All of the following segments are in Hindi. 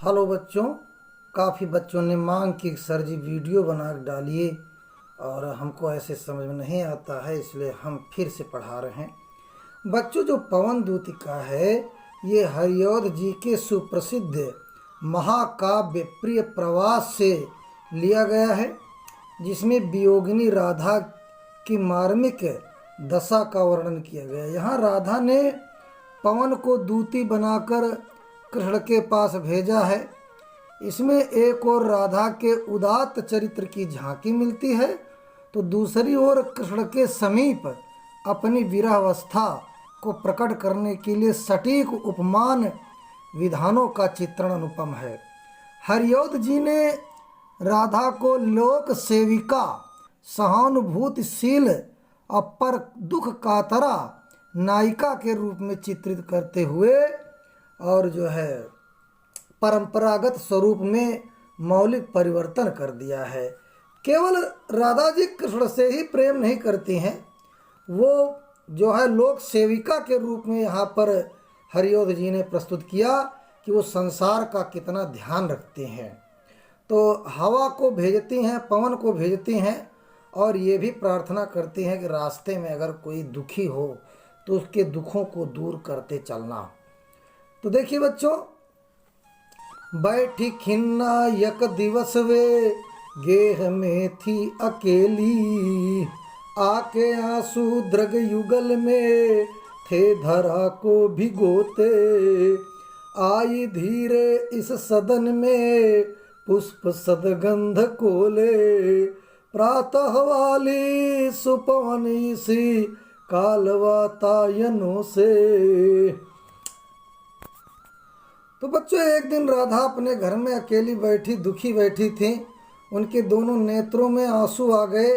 हेलो बच्चों, काफ़ी बच्चों ने मांग की सर जी वीडियो बना के डालिए और हमको ऐसे समझ में नहीं आता है, इसलिए हम फिर से पढ़ा रहे हैं। बच्चों, जो पवन दूतिका है ये हरिऔध जी के सुप्रसिद्ध महाकाव्य प्रिय प्रवास से लिया गया है, जिसमें वियोगिनी राधा की मार्मिक दशा का वर्णन किया गया है। यहाँ राधा ने पवन को दूती बनाकर कृष्ण के पास भेजा है। इसमें एक और राधा के उदात्त चरित्र की झांकी मिलती है, तो दूसरी ओर कृष्ण के समीप अपनी विरहावस्था को प्रकट करने के लिए सटीक उपमान विधानों का चित्रण अनुपम है। हरिऔध जी ने राधा को लोक सेविका, सहानुभूतिशील और पर दुख कातरा नायिका के रूप में चित्रित करते हुए और जो है परंपरागत स्वरूप में मौलिक परिवर्तन कर दिया है। केवल राधा जी कृष्ण से ही प्रेम नहीं करती हैं, वो जो है लोक सेविका के रूप में यहाँ पर हरिऔध जी ने प्रस्तुत किया कि वो संसार का कितना ध्यान रखते हैं। तो हवा को भेजती हैं, पवन को भेजती हैं और ये भी प्रार्थना करती हैं कि रास्ते में अगर कोई दुखी हो तो उसके दुखों को दूर करते चलना। तो देखिए बच्चों, बैठी खिन्ना यक दिवस वे गेह में थी अकेली, आके आंसू द्रग युगल में थे धरा को भिगोते, आई धीरे इस सदन में पुष्प सदगंध कोले, प्रातः वाली सुपवनी सी कालवा तायनों से। तो बच्चों, एक दिन राधा अपने घर में अकेली बैठी दुखी बैठी थी। उनके दोनों नेत्रों में आंसू आ गए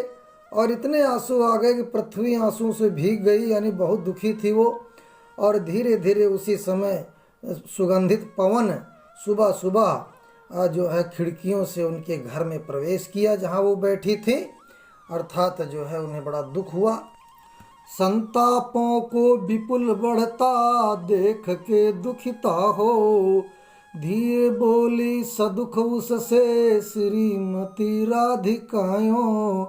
और इतने आंसू आ गए कि पृथ्वी आंसू से भीग गई, यानी बहुत दुखी थी वो। और धीरे धीरे उसी समय सुगंधित पवन सुबह सुबह जो है खिड़कियों से उनके घर में प्रवेश किया जहाँ वो बैठी थी, अर्थात जो है उन्हें बड़ा दुख हुआ। संतापों को विपुल बढ़ता देख के दुखिता हो, धीरे बोली सदुख उससे श्रीमती राधिकायों,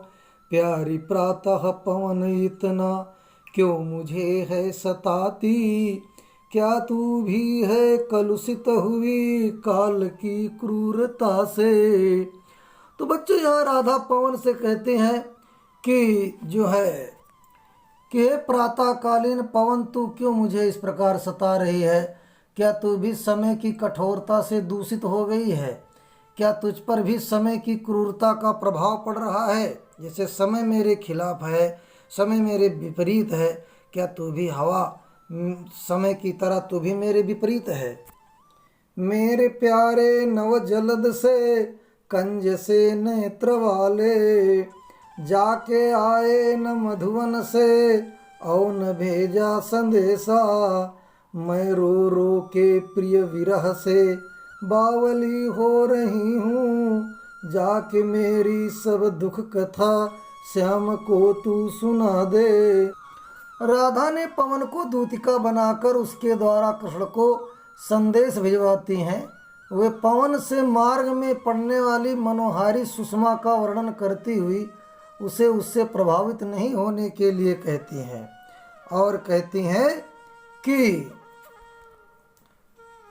प्यारी प्रातः पवन इतना क्यों मुझे है सताती, क्या तू भी है कलुषित हुई काल की क्रूरता से। तो बच्चों, यहाँ राधा पवन से कहते हैं कि जो है कि प्रातःकालीन पवन, तू क्यों मुझे इस प्रकार सता रही है? क्या तू भी समय की कठोरता से दूषित हो गई है? क्या तुझ पर भी समय की क्रूरता का प्रभाव पड़ रहा है? जैसे समय मेरे खिलाफ है, समय मेरे विपरीत है, क्या तू भी हवा समय की तरह तू भी मेरे विपरीत है? मेरे प्यारे नव जलद से कंज से नेत्र वाले, जाके आए न मधुवन से और न भेजा संदेशा, मैं रो रो के प्रिय विरह से बावली हो रही हूँ, जाके मेरी सब दुख कथा श्याम को तू सुना दे। राधा ने पवन को दूतिका बनाकर उसके द्वारा कृष्ण को संदेश भिजवाती हैं। वे पवन से मार्ग में पड़ने वाली मनोहारी सुषमा का वर्णन करती हुई उसे उससे प्रभावित नहीं होने के लिए कहती हैं और कहती हैं कि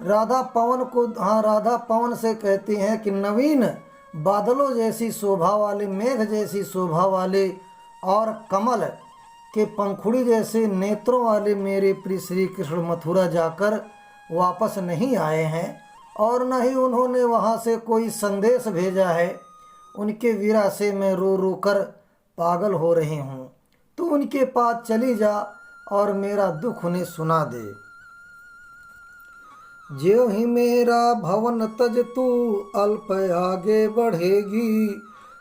राधा पवन से कहती हैं कि नवीन बादलों जैसी शोभा वाले, मेघ जैसी शोभा वाले और कमल के पंखुड़ी जैसे नेत्रों वाले मेरे प्रिय श्री कृष्ण मथुरा जाकर वापस नहीं आए हैं और न ही उन्होंने वहाँ से कोई संदेश भेजा है। उनके विरह से मैं रो रो कर पागल हो रही हूँ। तू उनके पास चली जा और मेरा दुख उन्हें सुना दे। ज्यों ही मेरा भवन तज तू अल्प आगे बढ़ेगी,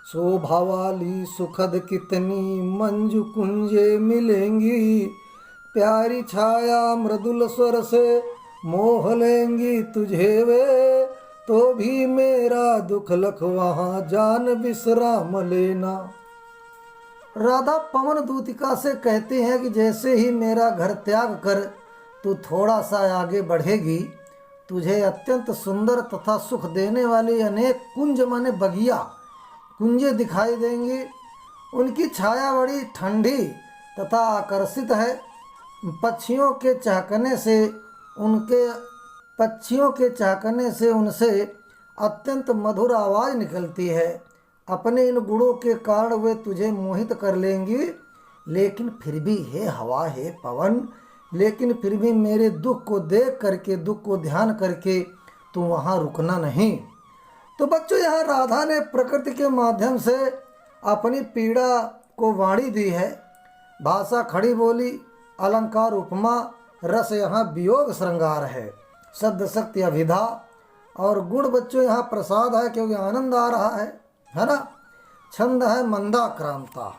शोभा वाली सुखद कितनी मंजू कुंजे मिलेंगी, प्यारी छाया मृदुल स्वर से मोह लेंगी तुझे वे, तो भी मेरा दुख लख वहाँ जान विश्राम लेना। राधा पवन दूतिका से कहते हैं कि जैसे ही मेरा घर त्याग कर तू थोड़ा सा आगे बढ़ेगी तुझे अत्यंत सुंदर तथा सुख देने वाली अनेक कुंज माने बगिया कुंजे दिखाई देंगी। उनकी छाया बड़ी ठंडी तथा आकर्षित है। पक्षियों के चहकने से उनसे अत्यंत मधुर आवाज़ निकलती है। अपने इन गुणों के कारण वे तुझे मोहित कर लेंगी। लेकिन फिर भी हे हवा, हे पवन, लेकिन फिर भी मेरे दुख को देख करके, दुख को ध्यान करके तू वहाँ रुकना नहीं। तो बच्चों, यहाँ राधा ने प्रकृति के माध्यम से अपनी पीड़ा को वाणी दी है। भाषा खड़ी बोली, अलंकार उपमा, रस यहाँ वियोग श्रृंगार है, शब्द शक्ति अभिधा, और गुण बच्चों यहाँ प्रसाद है, क्योंकि आनंद आ रहा है ना। छंद है मंदाक्रांता।